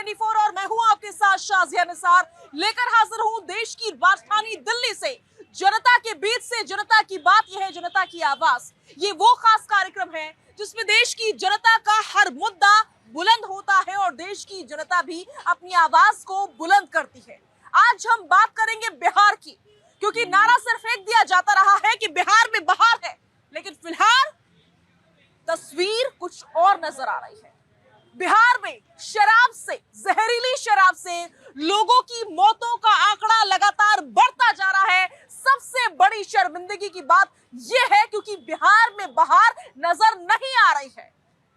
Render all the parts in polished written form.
भारत24 और मैं हूं आपके साथ शाजिया निसार लेकर हाजिर हूं देश की राजधानी दिल्ली से जनता के बीच से जनता की बात। यह है जनता की आवाज। ये वो खास कार्यक्रम है जिसमें देश की जनता का हर मुद्दा बुलंद होता है और देश की जनता भी अपनी आवाज को बुलंद करती है। आज हम बात करेंगे बिहार की, क्योंकि नारा सिर्फ फेंक दिया जाता रहा है कि बिहार में बहार है, लेकिन फिलहाल तस्वीर कुछ और नजर आ रही है। बिहार में शराब से, जहरीली शराब से लोगों की मौतों का आंकड़ा लगातार बढ़ता जा रहा है। सबसे बड़ी शर्मिंदगी की बात यह है क्योंकि बिहार में बहार नजर नहीं आ रही है।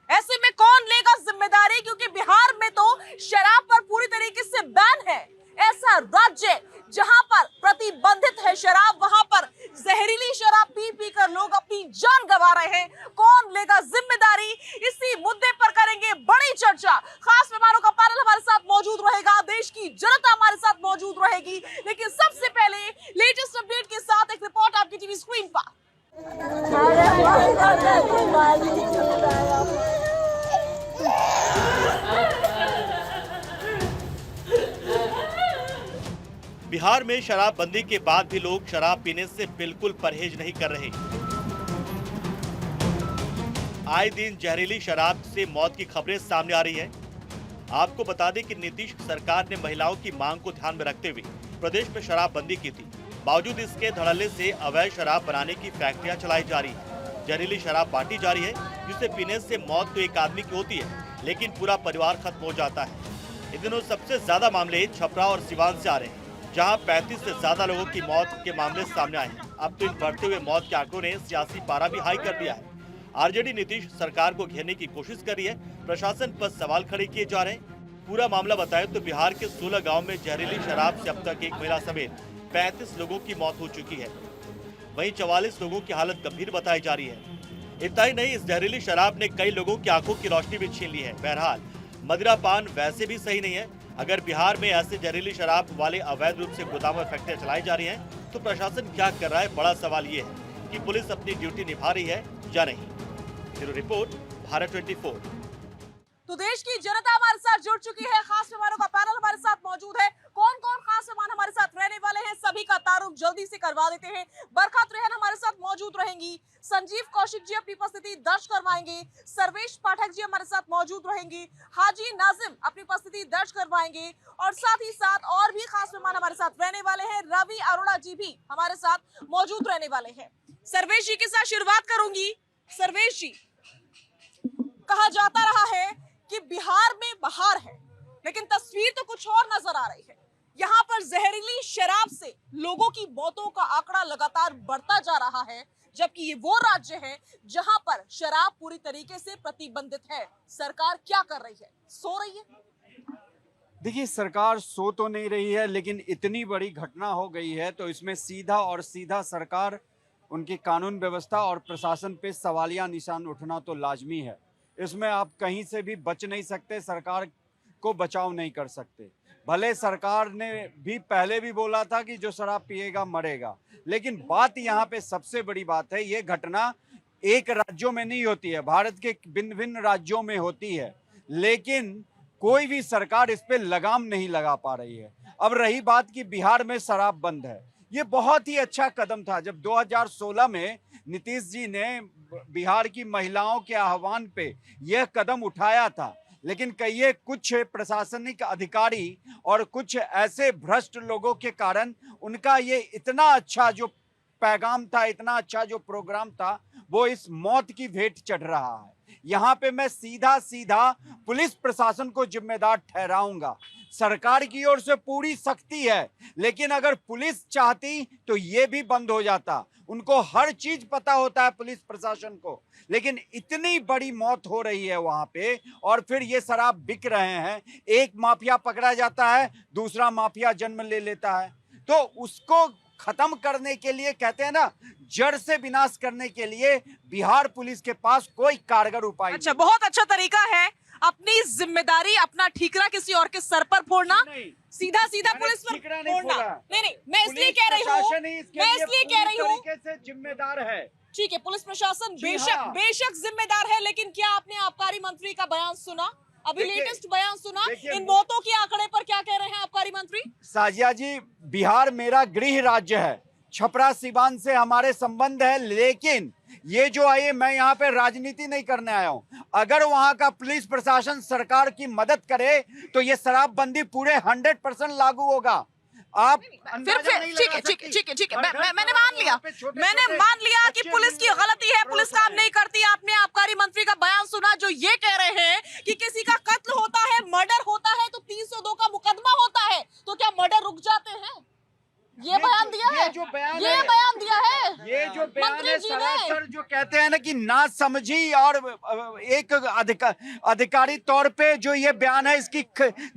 ऐसे में कौन लेगा जिम्मेदारी, क्योंकि बिहार में तो शराब पर पूरी तरीके से बैन है। ऐसा राज्य जहां पर प्रतिबंधित है शराब, वहां पर जहरीली शराब पी पी कर लोग अपनी जान गंवा रहे हैं। कौन लेगा जिम्मेदारी, इसी मुद्दे पर करेंगे बड़ी चर्चा। खास मेहमानों का पैनल हमारे साथ मौजूद रहेगा, देश की जनता हमारे साथ मौजूद रहेगी। लेकिन सबसे पहले लेटेस्ट अपडेट के साथ एक रिपोर्ट आपकी टीवी स्क्रीन पर। बिहार में शराबबंदी के बाद भी लोग शराब पीने से बिल्कुल परहेज नहीं कर रहे। आए दिन जहरीली शराब से मौत की खबरें सामने आ रही है। आपको बता दें कि नीतीश सरकार ने महिलाओं की मांग को ध्यान में रखते हुए प्रदेश में शराबबंदी की थी। बावजूद इसके धड़ल्ले से अवैध शराब बनाने की फैक्ट्रियां चलाई जा रही है, जहरीली शराब बांटी जा रही है, जिसे पीने से मौत तो एक आदमी की होती है, लेकिन पूरा परिवार खत्म हो जाता है। इन दिनों सबसे ज्यादा मामले छपरा और सिवान से आ रहे हैं, जहां 35 से ज्यादा लोगों की मौत के मामले सामने आए हैं। अब तो इन बढ़ते हुए मौत के आंकड़ों ने सियासी पारा भी हाई कर दिया है। आरजेडी नीतीश सरकार को घेरने की कोशिश कर रही है, प्रशासन पर सवाल खड़े किए जा रहे हैं। पूरा मामला बताएं तो बिहार के 16 गाँव में जहरीली शराब से अब तक एक महिला समेत 35 लोगों की मौत हो चुकी है। वहीं 44 लोगों की हालत गंभीर बताई जा रही है। इतना ही नहीं, इस जहरीली शराब ने कई लोगों की आंखों की रोशनी भी छीन ली है। बहरहाल मदिरा पान वैसे भी सही नहीं है। अगर बिहार में ऐसे जहरीली शराब वाले अवैध रूप से गोदाम और फैक्ट्रियां चलाई जा रही हैं, तो प्रशासन क्या कर रहा है? बड़ा सवाल ये है कि पुलिस अपनी ड्यूटी निभा रही है या नहीं। ब्यूरो रिपोर्ट, भारत24। तो देश की जनता हमारे साथ जुड़ चुकी है, खास मेहमानों का पैनल हमारे साथ मौजूद है। कौन कौन खास मेहमान हमारे साथ रहने वाले हैं, सभी का तारुफ जल्दी से करवा देते हैं। बरखत रेहन हमारे साथ मौजूद रहेंगी, संजीव कौशिक जी अपनी उपस्थिति दर्ज करवाएंगे, सर्वेश पाठक जी हमारे साथ मौजूद रहेंगे, हाजी नाजिम अपनी उपस्थिति दर्ज करवाएंगे और साथ ही साथ और भी खास मेहमान हमारे साथ रहने वाले हैं। रवि अरोड़ा जी भी हमारे साथ मौजूद रहने वाले हैं। सर्वेश जी के साथ शुरुआत करूंगी। सर्वेश जी, कहा जाता रहा है कि बिहार में बहार है, लेकिन तस्वीर तो कुछ और नजर आ रही है। यहाँ पर जहरीली शराब से लोगों की मौतों का आंकड़ा लगातार बढ़ता जा रहा है, जबकि ये वो राज्य है जहां पर शराब पूरी तरीके से प्रतिबंधित है। सरकार क्या कर रही है? सो रही है? देखिए, सरकार सो तो नहीं रही है, लेकिन इतनी बड़ी घटना हो गई है तो इसमें सीधा और सीधा सरकार, उनकी कानून व्यवस्था और प्रशासन पे सवालिया निशान उठना तो लाजमी है। इसमें आप कहीं से भी बच नहीं सकते, सरकार को बचाव नहीं कर सकते। भले सरकार ने भी पहले भी बोला था कि जो शराब पिएगा मरेगा, लेकिन बात यहाँ पे सबसे बड़ी बात है, ये घटना एक राज्यों में नहीं होती है, भारत के भिन्न भिन्न राज्यों में होती है, लेकिन कोई भी सरकार इस पे लगाम नहीं लगा पा रही है। अब रही बात कि बिहार में शराब बंद है, ये बहुत ही अच्छा कदम था। जब 2016 में नीतीश जी ने बिहार की महिलाओं के आह्वान पे यह कदम उठाया था, लेकिन कई कुछ प्रशासनिक अधिकारी और कुछ ऐसे भ्रष्ट लोगों के कारण उनका ये इतना अच्छा जो पैगाम था, इतना अच्छा जो प्रोग्राम था, वो इस मौत की भेंट चढ़ रहा है। यहाँ पे मैं सीधा सीधा पुलिस प्रशासन को जिम्मेदार ठहराऊंगा। सरकार की ओर से पूरी सख्ती है, लेकिन अगर पुलिस चाहती तो ये भी बंद हो जाता। उनको हर चीज पता होता है पुलिस प्रशासन को, लेकिन इतनी बड़ी मौत हो रही है वहां पे, और फिर ये शराब बिक रहे हैं। एक माफिया पकड़ा जाता है, दूसरा माफिया जन्म ले लेता है, तो उसको खत्म करने के लिए, कहते हैं ना, जड़ से विनाश करने के लिए बिहार पुलिस के पास कोई कारगर उपाय अच्छा, बहुत अच्छा तरीका है अपनी जिम्मेदारी, अपना ठीकरा किसी और के सर पर फोड़ना, सीधा सीधा पुलिस पर फोड़ना। नहीं, मैं इसलिए कह रही हूँ, से जिम्मेदार है। ठीक है, पुलिस प्रशासन बेशक जिम्मेदार है, लेकिन क्या आपने आबकारी मंत्री का बयान सुना? अभी देखिए- लेटेस्ट बयान सुना, देखिए, इन मौतों के आंकड़े पर क्या कह रहे हैं आबकारी मंत्री? साजिया जी, बिहार मेरा गृह राज्य है, छपरा सिवान से हमारे संबंध है, लेकिन ये जो आए, मैं यहाँ पे राजनीति नहीं करने आया हूँ। अगर वहाँ का पुलिस प्रशासन सरकार की मदद करे तो ये शराबबंदी पूरे 100% लागू होगा। आप ठीक है, मैंने मान लिया कि पुलिस की गलती है, पुलिस काम नहीं करती। आपने आबकारी मंत्री का बयान सुना जो ये कह रहे हैं कि किसी का कत्ल होता है, मर्डर होता है तो 302 का मुकदमा होता है, तो क्या मर्डर रुक जाते हैं? ये बयान दिया है, ये बयान दिया है ये जो बयान मंत्री है जी ने। सरासर जो कहते हैं ना कि ना समझी और एक अधिकारी तौर पे जो ये बयान है, इसकी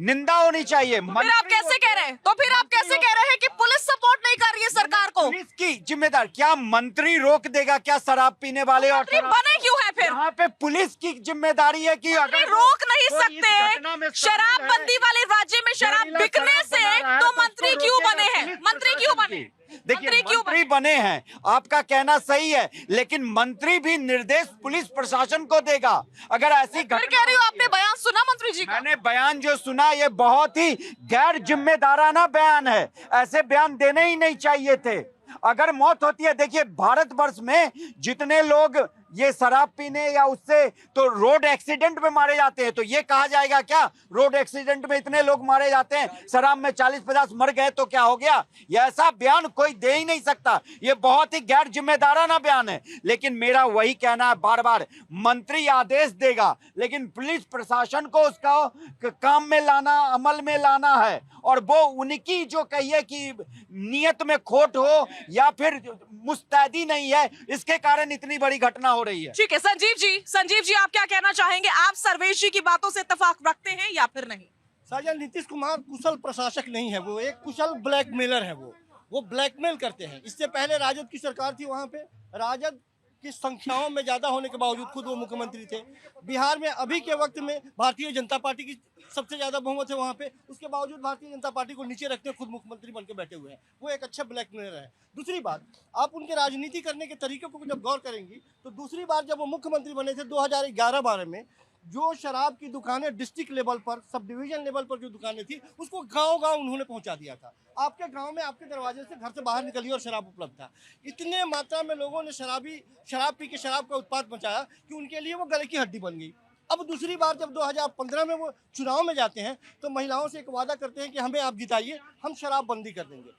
निंदा होनी चाहिए। फिर आप कैसे कह रहे हैं? तो फिर आप कैसे कह रहे हैं कि पुलिस सपोर्ट नहीं कर रही है सरकार को? पुलिस की जिम्मेदार क्या मंत्री रोक देगा क्या शराब पीने वाले? और मंत्री बने क्यों है फिर? यहाँ पे पुलिस की जिम्मेदारी है कि मंत्री अगर रोक नहीं कोई इस घटना में सकते। शामिल शराबबंदी है, वाले राज्य में शराब जहरीला बिकने शराब से बना रहा है, तो तो मंत्री उसको क्यों रोकेगा बने हैं? पुलिस मंत्री क्यों प्रशासन बने? की। देखिए, मंत्री क्यों मंत्री बने हैं, आपका कहना सही है, लेकिन मंत्री भी निर्देश पुलिस प्रशासन को देगा। अगर ऐसी फिर कह रही हूँ, आपने बयान सुना मंत्री जी का? मैंने बयान जो सुना, ये बहुत ही गैर जिम्मेदाराना बयान है। ऐसे बयान देने ही नहीं चाहिए थे। अगर मौत होती है, देखिए भारतवर्ष में जितने लोग ये शराब पीने या उससे तो रोड एक्सीडेंट में मारे जाते हैं, तो ये कहा जाएगा क्या रोड एक्सीडेंट में इतने लोग मारे जाते हैं, शराब में 40-50 मर गए तो क्या हो गया? ये ऐसा बयान कोई दे ही नहीं सकता। ये बहुत ही गैर जिम्मेदाराना बयान है। लेकिन मेरा वही कहना है, बार बार मंत्री आदेश देगा, लेकिन पुलिस प्रशासन को उसका काम में लाना, अमल में लाना है। और वो उनकी जो कहिए कि नियत में खोट हो या फिर मुस्तैदी नहीं है, इसके कारण इतनी बड़ी घटना हो रही है। ठीक है, संजीव जी आप क्या कहना चाहेंगे? आप सर्वेश जी की बातों से इत्तेफाक रखते हैं या फिर नहीं? साजा, नीतीश कुमार कुशल प्रशासक नहीं है, वो एक कुशल ब्लैकमेलर है। वो ब्लैकमेल करते हैं। इससे पहले राजद की सरकार थी, वहाँ पे राजद की संख्याओं में ज्यादा होने के बावजूद खुद वो मुख्यमंत्री थे। बिहार में अभी के वक्त में भारतीय जनता पार्टी की सबसे ज्यादा बहुमत है वहाँ पे, उसके बावजूद भारतीय जनता पार्टी को नीचे रखते हुए खुद मुख्यमंत्री बनकर बैठे हुए हैं। वो एक अच्छा ब्लैकमेलर है। दूसरी बात, आप उनके राजनीति करने के तरीके को जब गौर करेंगी तो दूसरी बार जब वो मुख्यमंत्री बने थे 2011-12 में, जो शराब की दुकानें डिस्ट्रिक्ट लेवल पर, सब डिवीजन लेवल पर जो दुकानें थी, उसको गांव-गांव उन्होंने पहुंचा दिया था। आपके गांव में आपके दरवाजे से घर से बाहर निकलिए और शराब उपलब्ध था। इतने मात्रा में लोगों ने शराब पी के शराब का उत्पाद मचाया कि उनके लिए वो गले की हड्डी बन गई। अब दूसरी बार जब 2015 में वो चुनाव में जाते हैं तो महिलाओं से एक वादा करते हैं कि हमें आप जिताइए, हम शराबबंदी कर देंगे।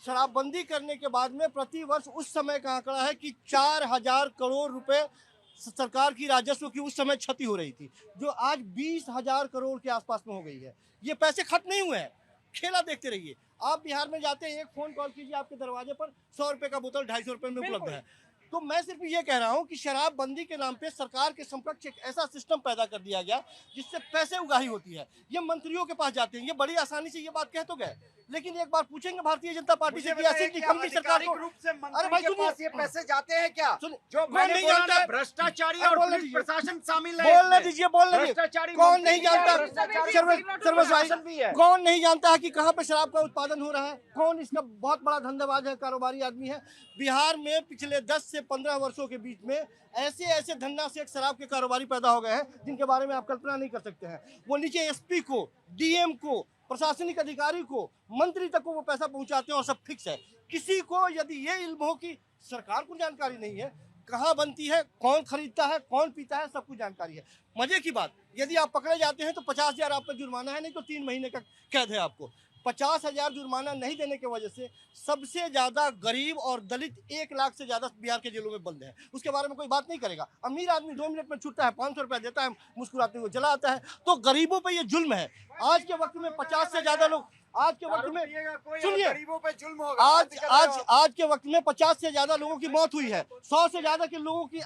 शराबबंदी करने के बाद में प्रति वर्ष उस समय का आंकड़ा है कि 4000 करोड़ रुपए सरकार की राजस्व की उस समय क्षति हो रही थी, जो आज 20,000 करोड़ के आसपास में हो गई है। ये पैसे खत्म नहीं हुए हैं, खेला देखते रहिए। आप बिहार में जाते हैं, एक फोन कॉल कीजिए, आपके दरवाजे पर 100 रुपए का बोतल 250 रुपए में उपलब्ध है। तो मैं सिर्फ ये कह रहा हूँ कि शराबबंदी के नाम पे सरकार के समकक्ष एक ऐसा सिस्टम पैदा कर दिया गया जिससे पैसे उगाही होती है। ये मंत्रियों के पास जाते हैं, ये बड़ी आसानी से ये बात कह तो गए, लेकिन एक बार पूछेंगे भारतीय जनता पार्टी से कि ऐसी निकम्मी सरकार को, अरे भाई सुनिए, ये पैसे जाते हैं क्या? जो कौन नहीं जानता? भ्रष्टाचारी और पुलिस प्रशासन शामिल है। बोलने दीजिए, बोलने दीजिए। कौन नहीं जानता? प्रशासन भी है। कौन नहीं जानता है कि कहाँ पे शराब का उत्पादन हो रहा है? कौन इसका बहुत बड़ा धंधेबाज है, कारोबारी आदमी है? बिहार में पिछले 10 से 15 वर्षों के बीच में ऐसे ऐसे धन्ना से शराब के कारोबारी पैदा हो गए हैं जिनके बारे में आप कल्पना नहीं कर सकते हैं। वो नीचे एसपी को, डीएम को, प्रशासनिक अधिकारी को, मंत्री तक को वो पैसा पहुंचाते हैं और सब फिक्स है। किसी को यदि ये इल्म हो कि सरकार को जानकारी नहीं है, कहाँ बनती है, कौन खरीदता है, कौन पीता है, सब कुछ जानकारी है। मजे की बात, यदि आप पकड़े जाते हैं तो 50,000 आप पर जुर्माना है, नहीं तो 3 महीने का कैद है आपको। 50,000 जुर्माना नहीं देने की वजह से सबसे ज्यादा गरीब और दलित 1 लाख से ज्यादा बिहार के जेलों में बंद है। उसके बारे में कोई बात नहीं करेगा। अमीर आदमी 2 मिनट में छूटता है, 500 रुपया देता है, मुस्कुराते हुए चला आता है। तो गरीबों पे ये जुल्म है। आज के वक्त में 50 से ज्यादा लोग, आज के वक्त में सुनिए, गरीबों पे जुल्म होगा। आज के वक्त में 50 से ज्यादा लोगों की मौत हुई है, 100 से ज्यादा के लोगों की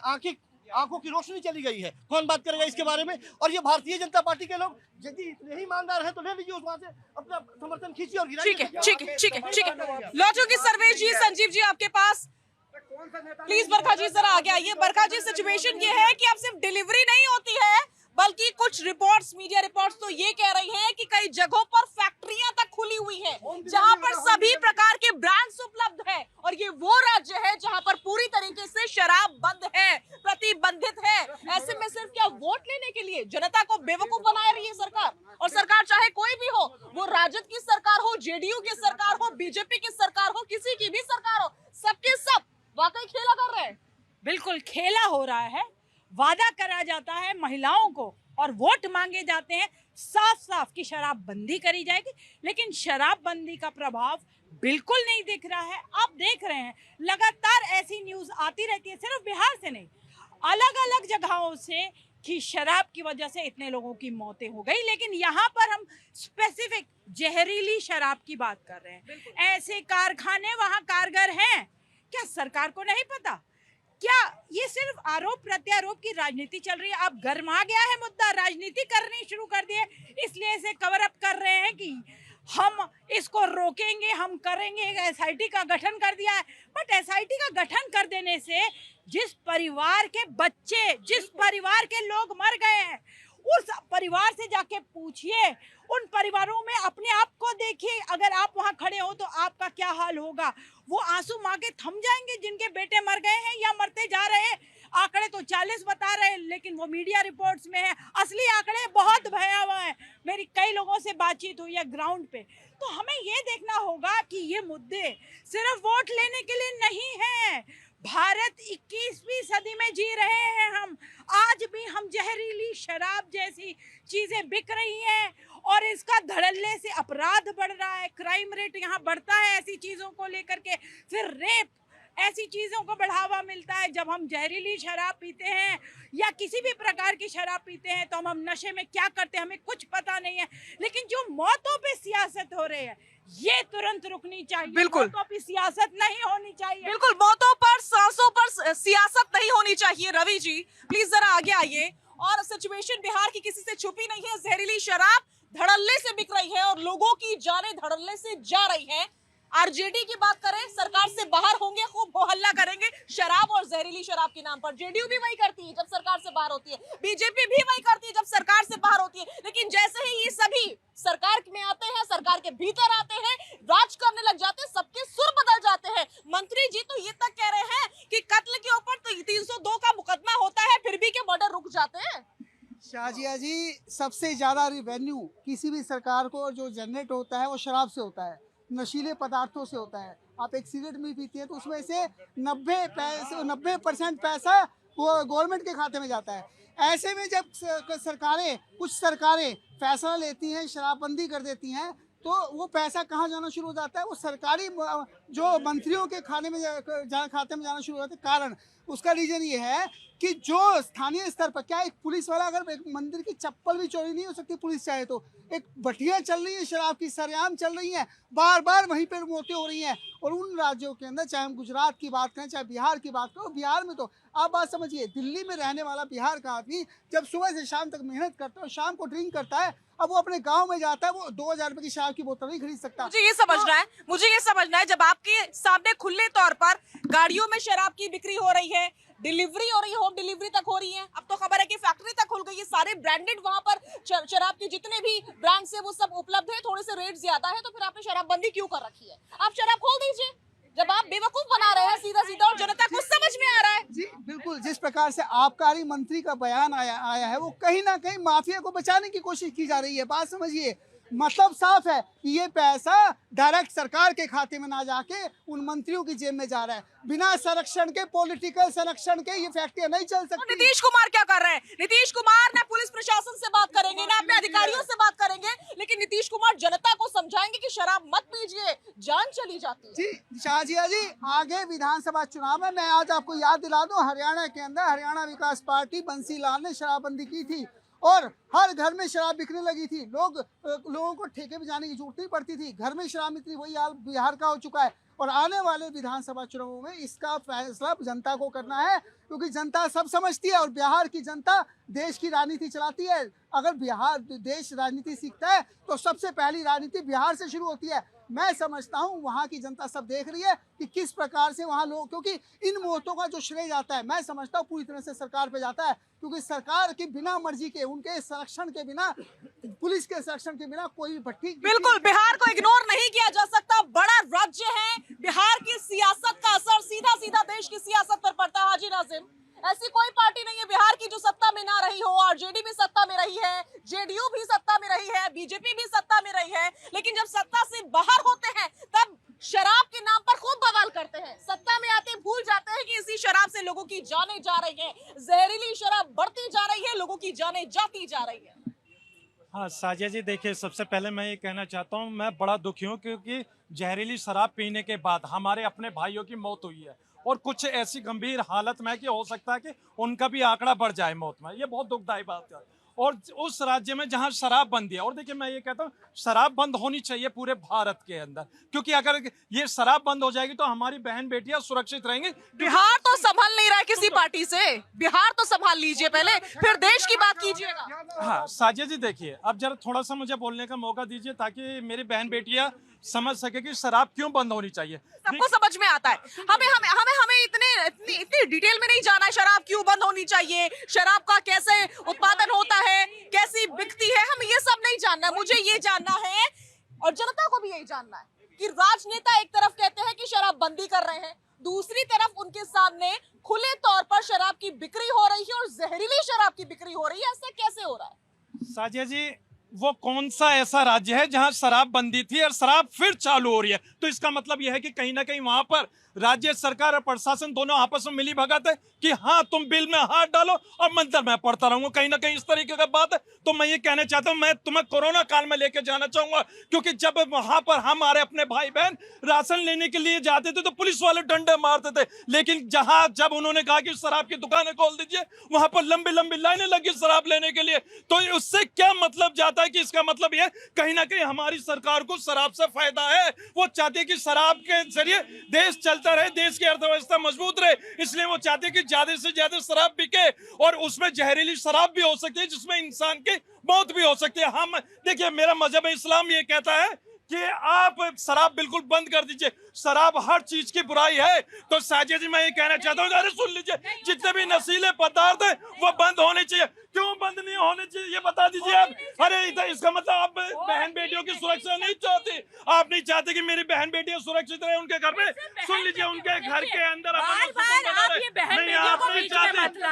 आंखों की रोशनी चली गई है। कौन बात करेगा इसके बारे में? और ये भारतीय जनता पार्टी के लोग यदि इतने ही ईमानदार हैं तो ले लीजिए, वहां से अपना समर्थन खींचिए और गिराइए। ठीक है। लौटूंगी सर्वेश जी, संजीव जी आपके पास। प्लीज बरखा जी जरा आगे आइए। बरखा जी, सिचुएशन ये है कि अब सिर्फ डिलीवरी नहीं होती है, बल्कि कुछ रिपोर्ट्स, मीडिया रिपोर्ट्स तो ये कह रही हैं कि कई जगहों पर फैक्ट्रियां तक खुली हुई हैं जहां पर सभी प्रकार के ब्रांड्स उपलब्ध हैं, और ये वो राज्य है जहां पर पूरी तरीके से शराब बंद है, प्रतिबंधित है। ऐसे में सिर्फ क्या वोट लेने के लिए जनता को बेवकूफ बनाए रही है वो राजद की सरकार हो, जेडीयू की सरकार हो, बीजेपी की सरकार हो, किसी की भी सरकार हो, सबके सब वाकई खेला कर रहे हैं। बिल्कुल खेला हो रहा है। वादा करा जाता है महिलाओं को और वोट मांगे जाते हैं साफ साफ कि शराबबंदी करी जाएगी, लेकिन शराबबंदी का प्रभाव बिल्कुल नहीं दिख रहा है। आप देख रहे हैं लगातार ऐसी न्यूज आती रहती है, सिर्फ बिहार से नहीं, अलग अलग जगहों से, कि शराब की वजह से इतने लोगों की मौतें हो गई। लेकिन यहाँ पर हम स्पेसिफिक जहरीली शराब की बात कर रहे हैं। ऐसे कारखाने वहाँ कारगर हैं, क्या सरकार को नहीं पता? क्या ये सिर्फ आरोप प्रत्यारोप की राजनीति चल रही है? अब गरमा गया है मुद्दा, राजनीति करनी शुरू कर दी है, इसलिए इसे कवर अप कर रहे हैं कि हम इसको रोकेंगे, हम करेंगे। एसआईटी का गठन कर दिया है, बट एसआईटी का गठन कर देने से जिस परिवार के बच्चे, जिस परिवार के लोग मर गए हैं, उस परिवार से जाके पूछिए, उन परिवारों में अपने आप को देखिए। अगर आप वहां खड़े हो तो आपका क्या हाल होगा? वो आंसू मांगे थम जाएंगे जिनके बेटे मर गए हैं या मरते जा रहे हैं। आंकड़े तो 40 बता रहे हैं, लेकिन वो मीडिया रिपोर्ट्स में है, असली आंकड़े बहुत भयावह हैं। मेरी कई लोगों से बातचीत हुई है ग्राउंड पे। तो हमें ये देखना होगा कि ये मुद्दे सिर्फ वोट लेने के लिए नहीं है। भारत 21वीं सदी में जी रहे हैं हम, आज भी हम जहरीली शराब जैसी चीजें बिक रही हैं और इसका धड़ल्ले से अपराध बढ़ रहा है, क्राइम रेट यहाँ बढ़ता है ऐसी चीजों को लेकर के। फिर रेप, ऐसी चीजों को बढ़ावा मिलता है। जब हम जहरीली शराब पीते हैं या किसी भी प्रकार की शराब पीते हैं तो हम नशे में क्या करते हैं हमें कुछ पता नहीं है। लेकिन जो मौतों पे सियासत हो रही है ये तुरंत रुकनी चाहिए। बिल्कुल। मौतों पे सियासत नहीं होनी चाहिए। बिल्कुल, मौतों पर, सांसों पर सियासत नहीं होनी चाहिए। रवि जी प्लीज जरा आगे आइए। और सिचुएशन बिहार की किसी से छुपी नहीं है, जहरीली शराब धड़ल्ले से बिक रही है और लोगों की जानें धड़ल्ले से जा रही है। आरजेडी की बात करें, सरकार से बाहर होंगे, खूब हो हल्ला करेंगे शराब और जहरीली शराब के नाम पर। जेडीयू भी वही करती है जब सरकार से बाहर होती है, बीजेपी भी वही करती है जब सरकार से बाहर होती है। लेकिन जैसे ही ये सभी सरकार में आते हैं, सरकार के भीतर आते हैं, राज करने लग जाते हैं, सबके सुर बदल जाते हैं। मंत्री जी तो ये तक कह रहे हैं कि कत्ल के ऊपर तो 302 का मुकदमा होता है, फिर भी के मर्डर रुक जाते हैं। शाजिया जी, सबसे ज्यादा रिवेन्यू किसी भी सरकार को जो जनरेट होता है वो शराब से होता है, नशीले पदार्थों से होता है। आप एक सिगरेट भी पीते हैं तो उसमें से 90% पैसा वो गवर्नमेंट के खाते में जाता है। ऐसे में जब कुछ सरकारें फैसला लेती हैं, शराबबंदी कर देती हैं, तो वो पैसा कहाँ जाना शुरू हो जाता है? वो सरकारी जो मंत्रियों के खाते में जाना शुरू हो जाता है। कारण उसका रीजन ये है कि जो स्थानीय स्तर पर, क्या एक पुलिस वाला, अगर एक मंदिर की चप्पल भी चोरी नहीं हो सकती पुलिस चाहे तो, एक भटिया चल रही है शराब की, सरेआम चल रही है, बार बार वहीं पर मौतें हो रही हैं। और उन राज्यों के अंदर, चाहे हम गुजरात की बात करें, चाहे बिहार की बात करें, बिहार में तो आप बात समझिए, दिल्ली में रहने वाला बिहार का आदमी जब सुबह से शाम तक मेहनत करता है और शाम को ड्रिंक करता है, अब वो अपने गांव में जाता है, वो 2000 रुपए की शराब की बोतल नहीं खरीद सकता। मुझे ये समझना है, जब आपके सामने खुले तौर पर गाड़ियों में शराब की बिक्री हो रही है, डिलीवरी हो रही है, होम डिलीवरी तक हो रही है, अब तो खबर है कि फैक्ट्री तक खुल गई है, सारे ब्रांडेड वहां पर शराब के जितने भी ब्रांड्स है वो सब उपलब्ध है, थोड़े से रेट ज्यादा है, तो फिर आपने शराबबंदी क्यों कर रखी है? आप शराब खोल दीजिए। जब आप बेवकूफ बना रहे हैं सीधा सीधा और जनता को समझ में आ रहा है। जी बिल्कुल, जिस प्रकार से आबकारी मंत्री का बयान आया है, वो कहीं ना कहीं माफिया को बचाने की कोशिश की जा रही है। बात समझिए, मतलब साफ है कि ये पैसा डायरेक्ट सरकार के खाते में ना जाके उन मंत्रियों की जेब में जा रहा है। बिना संरक्षण के, पॉलिटिकल संरक्षण के ये फैक्ट्रियां नहीं चल सकती। तो नीतीश कुमार क्या कर रहे हैं? नीतीश कुमार ना पुलिस प्रशासन से बात करेंगे, ना अपने अधिकारियों से बात करेंगे, लेकिन नीतीश कुमार जनता को समझाएंगे कि शराब मत पीजिए, जान चली जाती है। जी शाहजिया जी, आगे विधानसभा चुनाव है। मैं आज आपको याद दिला दूं, हरियाणा के अंदर हरियाणा विकास पार्टी बंसी लाल ने शराबबंदी की थी और हर घर में शराब बिकने लगी थी। लोगों को ठेके पे जाने की जरूरत नहीं पड़ती थी, घर में शराब मिलती। वही हाल बिहार का हो चुका है और आने वाले विधानसभा चुनावों में इसका फैसला जनता को करना है, क्योंकि जनता सब समझती है और बिहार की जनता देश की राजनीति चलाती है। अगर बिहार देश राजनीति सीखता है तो सबसे पहली राजनीति बिहार से शुरू होती है। मैं समझता हूँ वहाँ की जनता सब देख रही है कि किस प्रकार से वहाँ लोग, क्योंकि इन मौतों का जो श्रेय जाता है, मैं समझता हूँ पूरी तरह से सरकार पे जाता है, क्योंकि सरकार की बिना मर्जी के, उनके संरक्षण के बिना, पुलिस के संरक्षण के बिना कोई भी भट्टी। बिल्कुल, बिहार को इग्नोर नहीं किया जा सकता। बड़ा राज्य है, बिहार की सियासत का असर सीधा सीधा देश की सियासत पर पड़ता है। हाजी नाजिम, ऐसी कोई पार्टी नहीं है बिहार की जो सत्ता में ना रही हो। आरजेडी भी सत्ता में रही है, जेडीयू भी सत्ता में रही है, बीजेपी भी सत्ता में रही है, लेकिन जब सत्ता से बाहर होते हैं तब शराब के नाम पर खूब बवाल करते हैं। सत्ता में आते भूल जाते हैं कि इसी शराब से लोगों की जानें जा रही हैं। जहरीली शराब बढ़ती जा रही है, लोगों की जानें जाती जा रही है। हाँ साजिया जी, देखिए सबसे पहले मैं ये कहना चाहता हूँ, मैं बड़ा दुखी हूँ क्योंकि जहरीली शराब पीने के बाद हमारे अपने भाइयों की मौत हुई है और कुछ ऐसी गंभीर हालत में कि हो सकता है कि उनका भी आंकड़ा बढ़ जाए मौत में। ये बहुत दुखदायी बात है। और उस राज्य में जहां शराब बंदी है, और देखिए मैं ये कहता हूँ शराब बंद होनी चाहिए पूरे भारत के अंदर, क्योंकि अगर ये शराब बंद हो जाएगी तो हमारी बहन बेटियां सुरक्षित रहेंगी। बिहार तो संभल नहीं रहा है किसी पार्टी से, बिहार तो संभाल लीजिए पहले, फिर देश की बात कीजिएगा। हाँ साजिया जी, देखिए अब जरा थोड़ा सा मुझे बोलने का मौका दीजिए ताकि मेरी बहन बेटियां समझ सके कि शराब क्यों बंद होनी चाहिए। सबको समझ में आता है, हमें हमें हमें हमें इतनी डिटेल में नहीं जाना है शराब क्यों बंद होनी चाहिए, शराब का कैसे उत्पादन होता है, कैसी बिकती है, हमें ये सब नहीं जानना है। मुझे ये जानना है और जनता को भी यही जानना है कि राजनेता एक तरफ कहते हैं कि शराब बंदी कर रहे हैं, दूसरी तरफ उनके सामने खुले तौर पर शराब की बिक्री हो रही है और जहरीली शराब की बिक्री हो रही है। ऐसा कैसे हो रहा है? साजिया जी, वो कौन सा ऐसा राज्य है जहां शराब बंदी थी और शराब फिर चालू हो रही है? तो इसका मतलब यह है कि कहीं ना कहीं वहां पर राज्य सरकार और प्रशासन दोनों आपस में मिली भगत है कि हाँ तुम बिल में हाथ डालो और मंदिर मैं पढ़ता रहूंगा, कहीं ना कहीं इस तरीके का बात है। तो मैं ये कहना चाहता हूँ, मैं तुम्हें कोरोना काल में लेके जाना चाहूंगा, क्योंकि जब वहां पर हमारे अपने भाई बहन राशन लेने के लिए जाते थे तो पुलिस वाले डंडे मारते थे, लेकिन जब उन्होंने कहा कि शराब की दुकानें खोल दीजिए, वहां पर लंबी लंबी लाइनें लगी शराब लेने के लिए। तो उससे क्या मतलब जाता है कि इसका मतलब यह कहीं ना कहीं हमारी सरकार को शराब से फायदा है। वो चाहते हैं कि शराब के जरिए देश चलता रहे, देश की अर्थव्यवस्था मजबूत रहे, इसलिए वो चाहते हैं कि ज्यादा से ज्यादा शराब बिके और उसमें जहरीली शराब भी हो सकती है जिसमें इंसान की मौत भी हो सकती है। हम देखिए, मेरा मजहब इस्लाम ये कहता है कि आप शराब बिल्कुल बंद कर दीजिए, शराब हर चीज की बुराई है। तो साजिया जी, मैं ये कहना चाहता हूँ, अरे सुन लीजिए, जितने भी नशीले पदार्थ है वो बंद होने चाहिए। क्यों बंद नहीं होने चाहिए ये बता दीजिए आप। अरे इसका मतलब आप बहन बेटियों की सुरक्षा नहीं चाहते, आप नहीं चाहते कि मेरी बहन बेटियां सुरक्षित रहे उनके घर में। सुन लीजिए, उनके घर के अंदर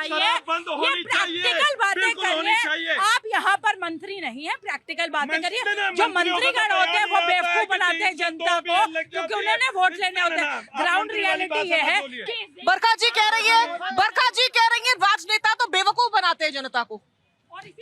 शराब बंद होनी चाहिए, बिल्कुल होनी चाहिए। आप यहाँ पर मंत्री नहीं है, प्रैक्टिकल बातें करिए। जो मंत्रीगण होते हैं वो बेवकूफ बनाते हैं जनता को, क्योंकि उन्होंने वोट लेने होते हैं। ग्राउंड रियलिटी ये है कि बरखा जी कह रही है राजनेता तो बेवकूफ बनाते हैं जनता को।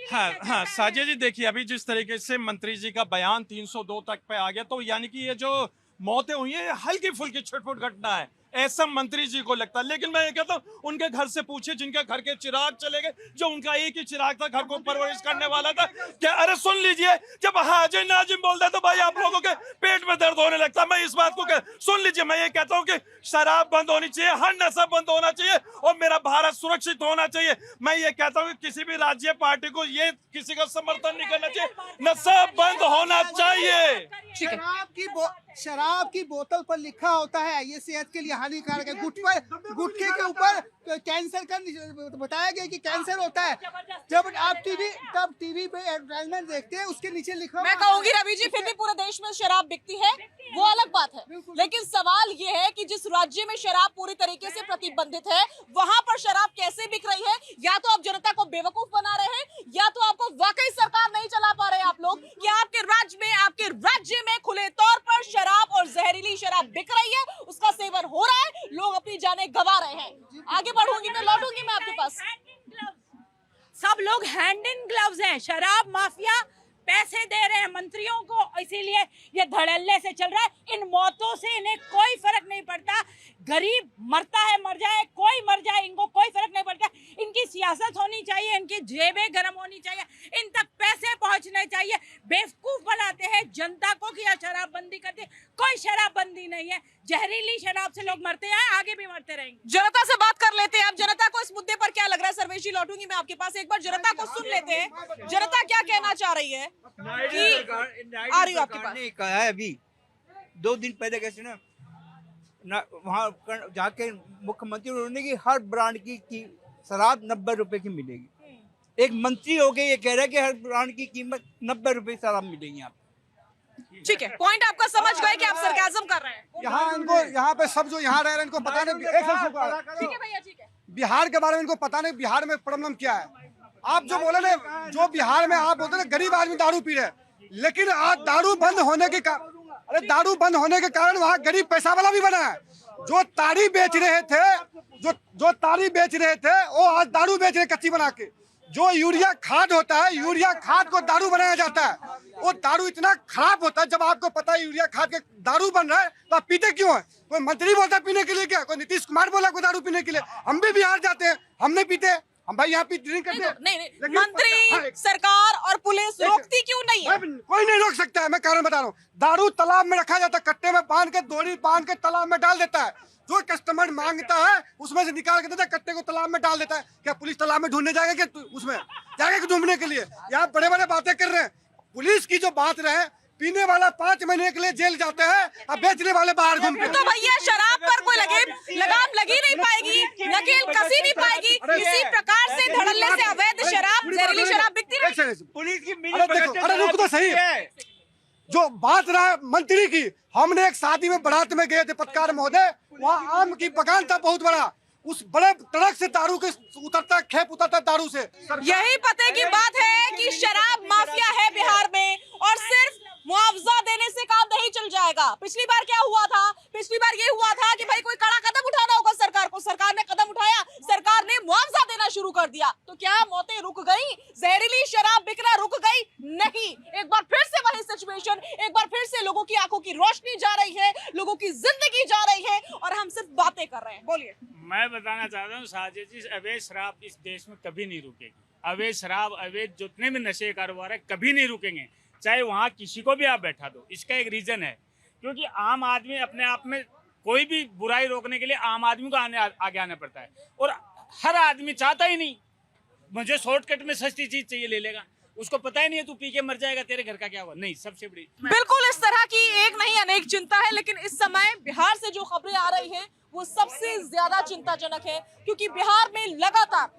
हाँ साजिया जी, देखिए अभी जिस तरीके से मंत्री जी का बयान 302 तक पे आ गया, तो यानी कि ये जो मौतें हुई है हल्की फुल्की छुटपुट घटना है, ऐसा मंत्री जी को लगता है। लेकिन मैं ये कहता हूँ, उनके घर से पूछिए जिनके घर के चिराग चले गए, जो उनका एक ही चिराग था, घर को परवरिश करने वाला था क्या? अरे सुन लीजिए, जब हाजिर नाजिम बोलता है तो भाई आप लोगों के पेट में दर्द होने लगता है। मैं इस बात को सुन लीजिए, मैं ये कहता हूँ कि शराब बंद होनी चाहिए, हर नशा बंद होना चाहिए और मेरा भारत सुरक्षित होना चाहिए। मैं ये कहता हूँ कि किसी भी राज्य पार्टी को ये किसी का समर्थन नहीं करना चाहिए, नशा बंद होना चाहिए। शराब की बोतल पर लिखा होता है ये सेहत के लिए हानिकारक है, गुटखे के ऊपर कैंसर का बताया गया कि कैंसर होता है। जब आप टीवी पे एडवर्टाइजमेंट देखते हैं उसके नीचे लिखा, मैं कहूंगी रवि जी, फिर भी पूरे देश में शराब बिकती है वो अलग बात है, लेकिन सवाल ये है कि जिस राज्य में शराब पूरी तरीके से प्रतिबंधित है वहां पर शराब कैसे बिक रही है? या तो आप जनता को बेवकूफ बना रहे हैं, या तो आपको वाकई सरकार नहीं चला पा रहे आप लोग कि आपके राज्य में खुले तौर पर शराब और जहरीली शराब बिक रही है, उसका सेवन हो रहा है, लोग अपनी जानें गंवा रहे हैं। आगे बढ़ूंगी मैं, लौटूंगी मैं आपके पास। सब लोग हैंड इन ग्लव्स हैं। शराब माफिया पैसे दे रहे हैं मंत्रियों को, इसीलिए ये धड़ल्ले से चल रहा है। इन मौतों से इन्हें कोई फर्क नहीं पड़ता, गरीब मरता है मर जाए, कोई मर जाए, इनको कोई फर्क नहीं पड़ता। इनकी सियासत होनी चाहिए, इनकी जेबें गर्म होनी चाहिए, इन तक पैसे पहुंचने चाहिए। बेवकूफ बनाते हैं जनता को कि शराबबंदी करते, कोई शराबबंदी नहीं है। जहरीली शराब से लोग मरते हैं, आगे भी मरते रहेंगे। जनता से बात कर लेते हैं अब, जनता को इस मुद्दे पर क्या लग रहा है? सर्वेश जी, लौटूंगी मैं आपके पास, एक बार जनता को सुन लेते हैं, जनता क्या कहना चाह रही है। आ रही हो आपके पास। कहा है अभी 2 दिन पहले कैसे ना वहाँ जाके मुख्यमंत्री उन्होंने की हर ब्रांड की शराब 90 रुपए की मिलेगी। एक मंत्री होके ये कह रहा है कि हर ब्रांड की कीमत 90 रुपए शराब मिलेगी। यहाँ ठीक है, पॉइंट आपका समझ गए कि आप सरकाज़म कर रहे हैं। यहाँ पे सब जो यहाँ रह रहे हैं इनको पता नहीं। ठीक है भैया, ठीक है, बिहार के बारे में इनको पता नहीं बिहार में प्रॉब्लम क्या है। आप जो बोले ना, जो बिहार में आप बोलते ना गरीब आदमी दारू पी रहे, लेकिन आज दारू बंद होने के कारण वहाँ गरीब पैसा वाला भी बना है। जो ताड़ी बेच रहे थे वो आज दारू बेच रहे कच्ची बना के। जो यूरिया खाद होता है, यूरिया खाद को दारू बनाया जाता है। वो दारू इतना खराब होता है, जब आपको पता है यूरिया खाद के दारू बन रहा है तो आप पीते क्यों है? कोई मंत्री बोलता है पीने के लिए क्या? कोई नीतीश कुमार बोला कोई दारू पीने के लिए? हम भी बिहार जाते हैं, हम नहीं पीते, हम भाई यहाँ पे ड्रिंक करते हैं। नहीं, मंत्री, सरकार और पुलिस रोकती क्यों नहीं है? कोई नहीं रोक सकता है। मैं कारण बता रहा हूँ, दारू तालाब में रखा जाता है, कट्टे में बांध के, डोरी बांध के तालाब में डाल देता है। जो कस्टमर मांगता है उसमें से निकाल के देता है, कट्टे को तालाब में डाल देता है। क्या पुलिस तालाब में ढूंढने जाएगा? क्या उसमें जाएगा ढूंढने के लिए? यहाँ बड़े बड़े बातें कर रहे हैं। पुलिस की जो बात रहे, पीने वाला 5 महीने के लिए जेल जाते हैं और बेचने वाले बाहर घूमते हैं। तो भैया शराब पर कोई लगाम लगी नहीं पाएगी, नकेल कसी नहीं पाएगी। इसी प्रकार से धड़ल्ले से अवैध शराब, जहरीली शराब बिकती है। पुलिस की अरे रुक तो सही। जो बात रहा मंत्री की, हमने एक शादी में बारात में गए थे पत्रकार महोदय, वहाँ आम की बगान था बहुत बड़ा, उस बड़े ट्रक से दारू के उतरता, खेप उतरता दारू से। यही पते की बात है कि शराब माफिया है बिहार में, और सिर्फ मुआवजा देने से काम नहीं चल जाएगा। पिछली बार क्या हुआ था? पिछली बार ये हुआ था कि भाई कोई कड़ा कदम उठाना होगा सरकार को, सरकार ने कदम उठाया, सरकार ने मुआवजा देना शुरू कर दिया। तो क्या मौतें रुक गई? जहरीली शराब बिकना रुक गई? नहीं। एक बार फिर से वही सिचुएशन, एक बार फिर से लोगों की आंखों की रोशनी जा रही है, लोगों की जिंदगी जा रही है, और हम सिर्फ बातें कर रहे हैं। बोलिए। मैं बताना चाहता हूँ साजिद जी, अवैध शराब इस देश में कभी नहीं रुकेगी। अवैध शराब, अवैध जितने भी नशे कारोबार है कभी नहीं रुकेंगे, चाहे वहाँ किसी को भी आप बैठा दो। इसका एक रीजन है, क्योंकि आम आदमी अपने आप में कोई भी बुराई रोकने के लिए आम आदमी को आगे आना पड़ता है, और हर आदमी चाहता ही नहीं मुझे शॉर्टकट में सस्ती चीज चाहिए, ले लेगा। उसको पता ही नहीं है तू पी के मर जाएगा, तेरे घर का क्या हुआ। नहीं, सबसे बड़ी बिल्कुल इस तरह की एक नहीं अनेक चिंता है, लेकिन इस समय बिहार से जो खबरें आ रही हैं वो सबसे ज्यादा चिंताजनक है, क्योंकि बिहार में लगातार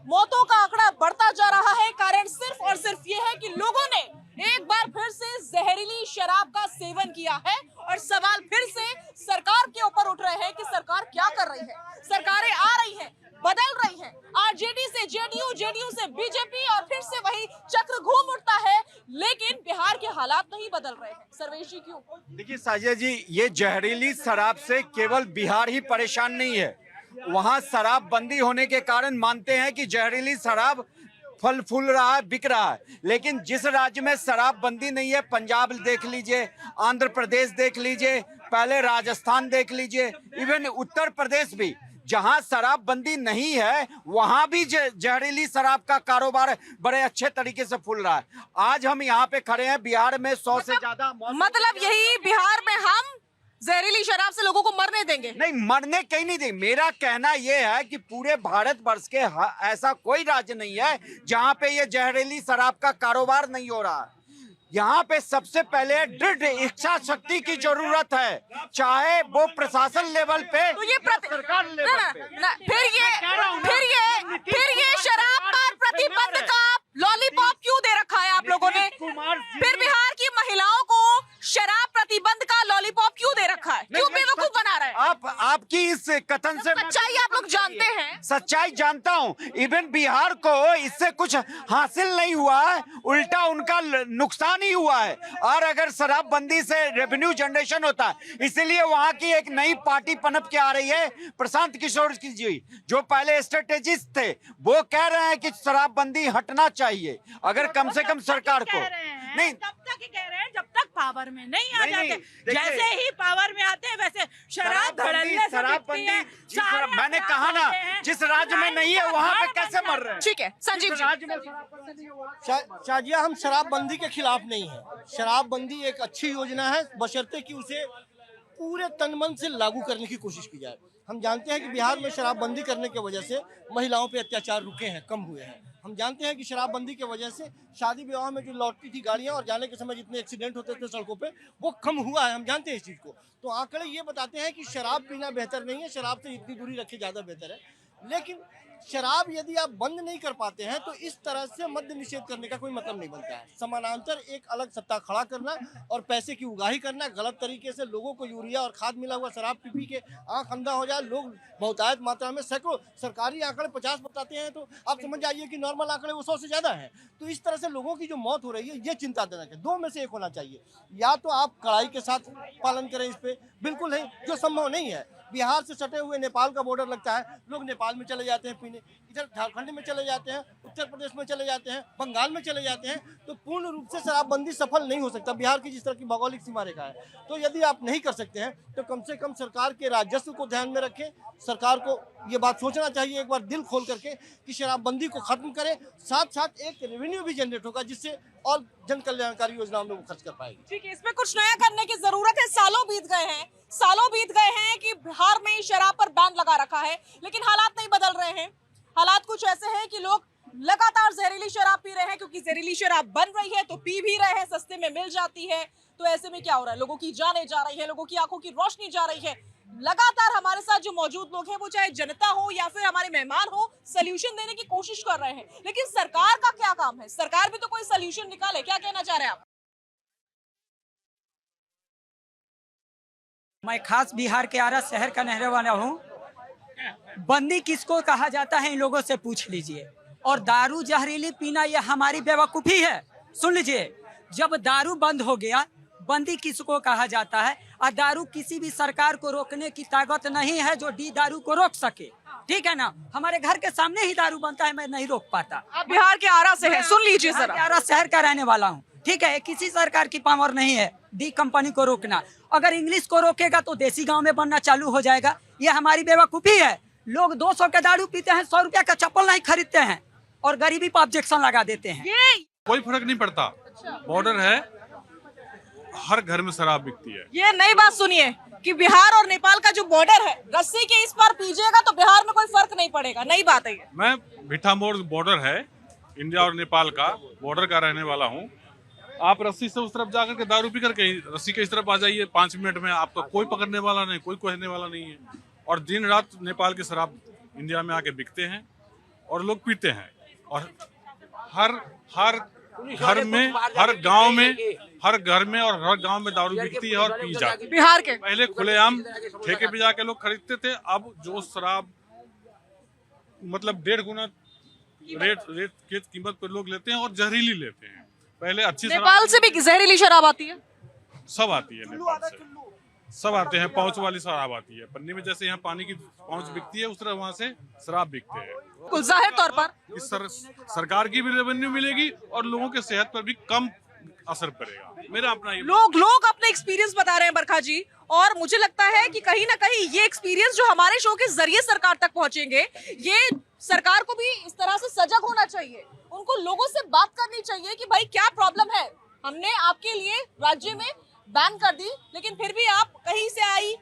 मौतों का आंकड़ा बढ़ता जा रहा है। कारण सिर्फ और सिर्फ ये है कि लोगों ने एक बार फिर से जहरीली शराब का सेवन किया है, और सवाल फिर से सरकार के ऊपर उठ रहे हैं कि सरकार क्या कर रही है। सरकारें आ रही हैं, बदल रही हैं, आरजेडी से जेडीयू, जेडीयू से बीजेपी, और फिर से वही चक्र घूम उठता है, लेकिन बिहार के हालात नहीं बदल रहे हैं। सर्वेश जी क्यों? देखिए साजिया जी, ये जहरीली शराब से केवल बिहार ही परेशान नहीं है। वहाँ शराबबंदी होने के कारण मानते हैं कि जहरीली शराब फल फूल रहा है, बिक रहा है, लेकिन जिस राज्य में शराबबंदी नहीं है, पंजाब देख लीजिए, आंध्र प्रदेश देख लीजिए, पहले राजस्थान देख लीजिए, इवन उत्तर प्रदेश भी, जहां शराबबंदी नहीं है वहां भी जहरीली शराब का कारोबार बड़े अच्छे तरीके से फूल रहा है। आज हम यहाँ पे खड़े हैं, बिहार में 100 से ज्यादा, मतलब यही बिहार में हम जहरीली शराब से लोगों को मरने देंगे? नहीं, मरने कहीं नहीं देंगे। मेरा कहना यह है कि पूरे भारतवर्ष के ऐसा कोई राज्य नहीं है जहां पे ये जहरीली शराब का कारोबार नहीं हो रहा है। यहाँ पे सबसे पहले दृढ़ इच्छा शक्ति की जरूरत है, चाहे वो प्रशासन लेवल पे, तो ये सरकार लेवल पे। फिर ये शराब पर प्रतिबंध का लॉलीपॉप क्यों दे रखा है आप लोगों ने? फिर बिहार की महिलाओं को शराब प्रतिबंध का लॉलीपॉप क्यों दे रखा है? क्यों बेवकूफ बना रहे हैं? आपकी इस कथन से सच्चाई आप लोग जानते हैं। सच्चाई जानता हूँ। इवन बिहार को इससे कुछ हासिल नहीं हुआ है, उल्टा उनका नुकसान ही हुआ है। और अगर शराबबंदी से रेवेन्यू जनरेशन होता है, इसीलिए वहाँ की एक नई पार्टी पनप के आ रही है, प्रशांत किशोर जी, जो पहले स्ट्रेटेजिस्ट थे, वो कह रहे हैं कि शराबबंदी हटना चाहिए। अगर कम से कम सरकार को नहीं, तब तक ही कह रहे हैं जब तक पावर में नहीं आ जाते। जैसे ही पावर में आते हैं वैसे शराब धड़ल्ले से बिकती है। मैंने कहा ना, जिस राज्य में नहीं है वहाँ पे कैसे मर रहे हैं। ठीक है संजीव जी, राज्य में शराबबंदी नहीं हुआ। शाजिया, हम शराबबंदी के खिलाफ नहीं है। शराबबंदी एक अच्छी योजना है, बशर्ते कि उसे पूरे तन मन से लागू करने की कोशिश की जाए। हम जानते हैं कि बिहार में शराबबंदी करने की वजह से महिलाओं पे अत्याचार रुके हैं, कम हुए हैं। हम जानते हैं कि शराबबंदी की वजह से शादी विवाह में जो लौटती थी गाड़ियां और जाने के समय जितने एक्सीडेंट होते थे सड़कों पे, वो कम हुआ है। हम जानते हैं इस चीज़ को। तो आंकड़े ये बताते हैं कि शराब पीना बेहतर नहीं है, शराब से इतनी दूरी रखे ज़्यादा बेहतर है। लेकिन शराब यदि आप बंद नहीं कर पाते हैं तो इस तरह से मद्य निषेध करने का कोई मतलब नहीं बनता है। समानांतर एक अलग सत्ता खड़ा करना और पैसे की उगाही करना, गलत तरीके से लोगों को यूरिया और खाद मिला हुआ शराब पी के आंख अंधा हो जाए, लोग बहुतायत मात्रा में, सैकड़ों सरकारी आंकड़े 50 बताते हैं तो आप समझ जाइए कि नॉर्मल आंकड़े वो 100 से ज़्यादा है। तो इस तरह से लोगों की जो मौत हो रही है ये चिंताजनक है। दो में से एक होना चाहिए, या तो आप कड़ाई के साथ पालन करें इस पे, बिल्कुल नहीं, जो संभव नहीं है। बिहार से सटे हुए नेपाल का बॉर्डर लगता है, लोग नेपाल में चले जाते हैं पीने, इधर झारखंड में चले जाते हैं, उत्तर प्रदेश में चले जाते हैं, बंगाल में चले जाते हैं, तो पूर्ण रूप से शराबबंदी सफल नहीं हो सकता बिहार की जिस तरह की भौगोलिक सीमा रेखा है। तो यदि आप नहीं कर सकते हैं तो कम से कम सरकार के राजस्व को ध्यान में रखें। सरकार को ये बात सोचना चाहिए एक बार दिल खोल करके कि शराबबंदी को खत्म करें, साथ साथ एक रेवेन्यू भी जनरेट होगा जिससे और जन कल्याणकारी योजनाओं में वो खर्च कर पाएगी। ठीक है, इसमें कुछ नया करने की जरूरत है। सालों बीत गए हैं कि बिहार में शराब पर बैन लगा रखा है, लेकिन हालात नहीं बदल रहे हैं। हालात कुछ ऐसे हैं कि लोग लगातार जहरीली शराब पी रहे हैं, क्योंकि जहरीली शराब बन रही है तो पी भी रहे हैं, सस्ते में मिल जाती है। तो ऐसे में क्या हो रहा है, लोगों की जानें जा रही है, लोगों की आंखों की रोशनी जा रही है। लगातार हमारे साथ जो मौजूद लोग हैं, वो चाहे जनता हो या फिर हमारे मेहमान हो, सोल्यूशन देने की कोशिश कर रहे हैं। लेकिन सरकार का क्या काम है? सरकार भी तो कोई सोल्यूशन निकाले। क्या कहना चाह रहे हैं आप? मैं खास बिहार के आरा शहर का रहने वाला हूँ। बंदी किसको कहा जाता है इन लोगों से पूछ लीजिए। और दारू जहरीली पीना ये हमारी बेवकूफ़ी है। सुन लीजिए, जब दारू बंद हो गया, बंदी किसको कहा जाता है? और दारू किसी भी सरकार को रोकने की ताकत नहीं है जो दारू को रोक सके। ठीक है ना, हमारे घर के सामने ही दारू बनता है, मैं नहीं रोक पाता। आप बिहार के आरा से हैं, सुन लीजिए जरा। आरा शहर का रहने वाला हूँ। ठीक है, किसी सरकार की पावर नहीं है डी कंपनी को रोकना। अगर इंग्लिश को रोकेगा तो देसी गांव में बनना चालू हो जाएगा। ये हमारी बेवकूफ़ी है। लोग 200 का दारू पीते हैं, 100 रुपया का चप्पल नहीं खरीदते हैं और गरीबी पर ऑब्जेक्शन लगा देते हैं। कोई फर्क नहीं पड़ता। बॉर्डर है, हर घर में शराब बिकती है। ये नई बात सुनिए कि बिहार और नेपाल का जो बॉर्डर है, रस्सी के इस पार पीजिएगा तो बिहार में कोई फर्क नहीं पड़ेगा। नई बात है ये। मैं भिट्ठा मोड़ बॉर्डर है, इंडिया और नेपाल का बॉर्डर का रहने वाला हूँ। आप रस्सी से उस तरफ जाकर के दारू पी करके रस्सी के इस तरफ आ जाइए, 5 मिनट में आपको कोई पकड़ने वाला नहीं, कोई कहने वाला नहीं है। और दिन रात नेपाल के शराब इंडिया में आके बिकते हैं और लोग पीते हैं। और हर घर में, हर गांव में, हर घर में और हर गांव में दारू बिकती है और पी जाती है। बिहार के पहले खुलेआम ठेके पे जाके लोग खरीदते थे, अब जो शराब मतलब 1.5 गुना रेट की कीमत पे लोग लेते हैं और जहरीली लेते हैं। पहले अच्छी नेपाल से भी जहरीली शराब आती है, सब आती है नेपाल से, सब आते हैं। पाउच वाली शराब आती है पन्नी में, जैसे यहाँ पानी की पाउच बिकती है उस तरह वहाँ से शराब बिकते हैं। कुल जाहिर तौर पर इस सरकार की भी रेवेन्यू मिलेगी और लोगों के सेहत पर भी कम असर पड़ेगा। मेरा अपना ये लोग अपने एक्सपीरियंस बता रहे हैं बरखा जी, और मुझे लगता है कि कहीं ना कहीं ये एक्सपीरियंस जो हमारे शो के जरिए सरकार तक पहुंचेंगे, ये सरकार को भी इस तरह से सजग होना चाहिए। उनको लोगों से बात करनी चाहिए कि भाई क्या प्रॉब्लम है। हमने आपके लिए राज्य में बैन कर दी, लेकिन फिर भी आप कहीं से आई,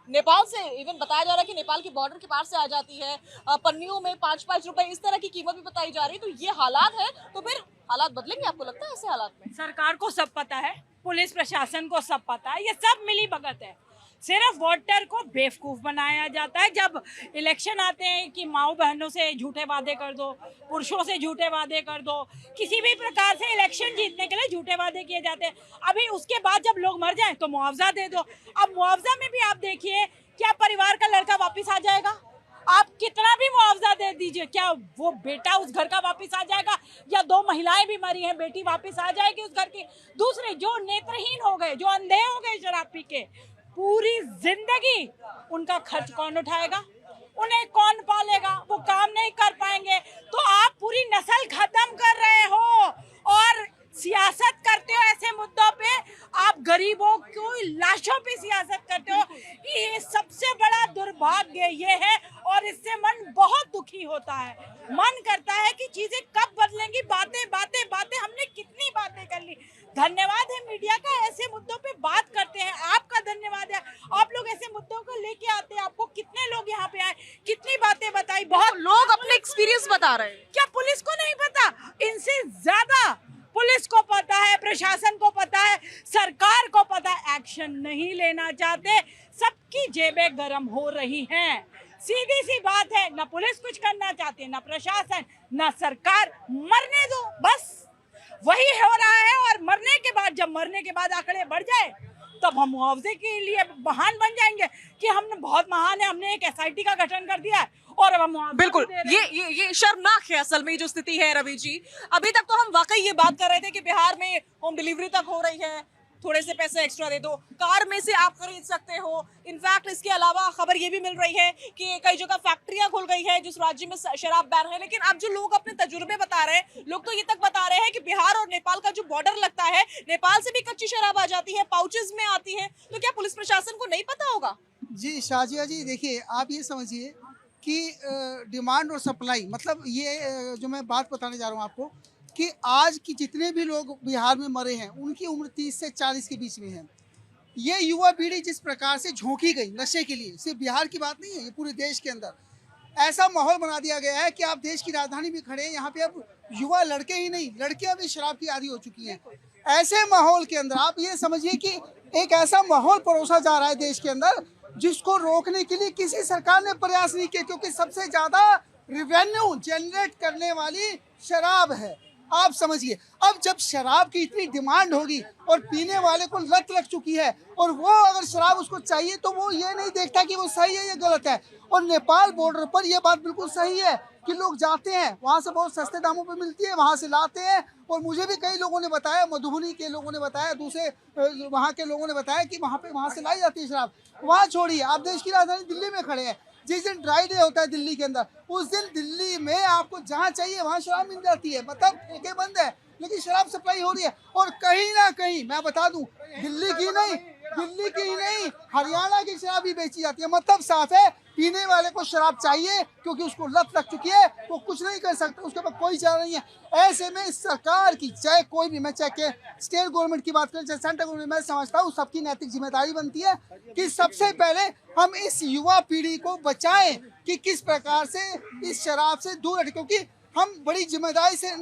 नेपाल से, इवन बताया जा रहा है कि नेपाल की बॉर्डर के पार से आ जाती है, पन्नियों में 5-5 रुपए इस तरह की कीमत भी बताई जा रही है। तो ये हालात है, तो फिर हालात बदलेंगे आपको लगता है ऐसे हालात में? सरकार को सब पता है, पुलिस प्रशासन को सब पता है, ये सब मिली भगत है। सिर्फ वोटर को बेवकूफ बनाया जाता है। जब इलेक्शन आते हैं कि माओ बहनों से झूठे वादे कर दो, पुरुषों से झूठे वादे कर दो, किसी भी प्रकार से इलेक्शन जीतने के लिए झूठे वादे किए जाते हैं। अभी उसके बाद जब लोग मर जाएं तो मुआवजा दे दो। अब मुआवजा में भी आप देखिए, क्या परिवार का लड़का वापिस आ जाएगा? आप कितना भी मुआवजा दे दीजिए, क्या वो बेटा उस घर का वापिस आ जाएगा? या 2 महिलाएं भी मरी हैं, बेटी वापिस आ जाएगी उस घर की? दूसरे जो नेत्रहीन हो गए, जो अंधे हो गए शराब पी के, पूरी जिंदगी उनका खर्च कौन उठाएगा? उन्हें कौन पालेगा? वो काम नहीं कर पाएंगे। तो आप पूरी नस्ल खत्म कर रहे हो और सियासत करते हो ऐसे मुद्दों पे। आप गरीबों की लाशों पे सियासत करते हो। ये सबसे बड़ा दुर्भाग्य ये है और इससे मन बहुत दुखी होता है। मन करता है कि चीजें कब बदलेंगी। बातें बातें बातें, हमने कितनी बातें कर ली। धन्यवाद है मीडिया का, ऐसे मुद्दों पे बात करते हैं। आपका धन्यवाद है, आप लोग ऐसे मुद्दों को लेके आते हैं। आपको कितने लोग यहाँ पे आए, कितनी बातें बताई, बहुत लोग अपने एक्सपीरियंस बता रहे हैं। क्या पुलिस को नहीं पता? इनसे ज्यादा पुलिस को पता है, प्रशासन को पता है, सरकार को पता है। एक्शन नहीं लेना चाहते, सबकी जेबें गर्म हो रही हैं। सीधी सी बात है, ना पुलिस कुछ करना चाहती है, ना प्रशासन, ना सरकार। मरने दो बस, वही हो रहा है। और मरने के बाद, जब मरने के बाद आंकड़े बढ़ जाए तब हम मुआवजे के लिए महान बन जाएंगे कि हमने बहुत महान है, हमने एक SIT का गठन कर दिया है और अब हम बिल्कुल ये शर्मनाक है असल में जो स्थिति है रवि जी। अभी तक तो हम वाकई ये बात कर रहे थे कि बिहार में होम डिलीवरी तक हो रही है, थोड़े से पैसे एक्स्ट्रा दे दो, कार में से आप खरीद सकते हो। इनफैक्ट इसके अलावा खबर ये भी मिल रही है कि कई जगह फैक्ट्रियां खुल गई है जिस राज्य में शराब बैन है। लेकिन अब जो लोग अपने तजुर्बे बता रहे हैं, लोग तो ये तक बता रहे हैं कि बिहार और नेपाल का जो बॉर्डर लगता है, नेपाल से भी कच्ची शराब आ जाती है, पाउचेज में आती है। तो क्या पुलिस प्रशासन को नहीं पता होगा? जी शाजिया जी, देखिए आप ये समझिए कि डिमांड और सप्लाई, मतलब ये जो मैं बात बताने जा रहा हूँ आपको कि आज की जितने भी लोग बिहार में मरे हैं उनकी उम्र 30 से 40 के बीच में है। ये युवा पीढ़ी जिस प्रकार से झोंकी गई नशे के लिए, सिर्फ बिहार की बात नहीं है, ये पूरे देश के अंदर ऐसा माहौल बना दिया गया है कि आप देश की राजधानी में खड़े हैं, यहाँ पे अब युवा लड़के ही नहीं लड़कियां भी शराब की आदी हो चुकी हैं। ऐसे माहौल के अंदर आप ये समझिए कि एक ऐसा माहौल परोसा जा रहा है देश के अंदर जिसको रोकने के लिए किसी सरकार ने प्रयास नहीं किया, क्योंकि सबसे ज्यादा रेवेन्यू जनरेट करने वाली शराब है। आप समझिए, अब जब शराब की इतनी डिमांड होगी और पीने वाले को लत लग चुकी है और वो अगर शराब उसको चाहिए तो वो ये नहीं देखता कि वो सही है या गलत है। और नेपाल बॉर्डर पर ये बात बिल्कुल सही है कि लोग जाते हैं, वहाँ से बहुत सस्ते दामों पे मिलती है, वहाँ से लाते हैं। और मुझे भी कई लोगों ने बताया, मधुबनी के लोगों ने बताया, दूसरे वहाँ के लोगों ने बताया कि वहाँ से लाई जाती है शराब। वहाँ छोड़िए, आप देश की राजधानी दिल्ली में खड़े हैं, जिस दिन ड्राई डे होता है दिल्ली के अंदर, उस दिन दिल्ली में आपको जहाँ चाहिए वहाँ शराब मिल जाती है। मतलब ठेके बंद है लेकिन शराब सप्लाई हो रही है। और कहीं ना कहीं मैं बता दूं, दिल्ली की ही नहीं हरियाणा की शराब भी बेची जाती है। मतलब साफ है, पीने वाले को शराब चाहिए क्योंकि उसको लत लग चुकी है, वो कुछ नहीं कर सकता, उसके पास कोई चारा नहीं है। ऐसे में सरकार की, चाहे कोई भी, मैं चाहे स्टेट गवर्नमेंट की बात करें चाहे सेंट्रल गवर्नमेंट, मैं समझता हूँ सबकी नैतिक जिम्मेदारी बनती है कि सबसे पहले हम इस युवा पीढ़ी को बचाएं कि किस प्रकार से इस शराब से दूर हटे। क्योंकि हम बड़ी जिम्मेदारी से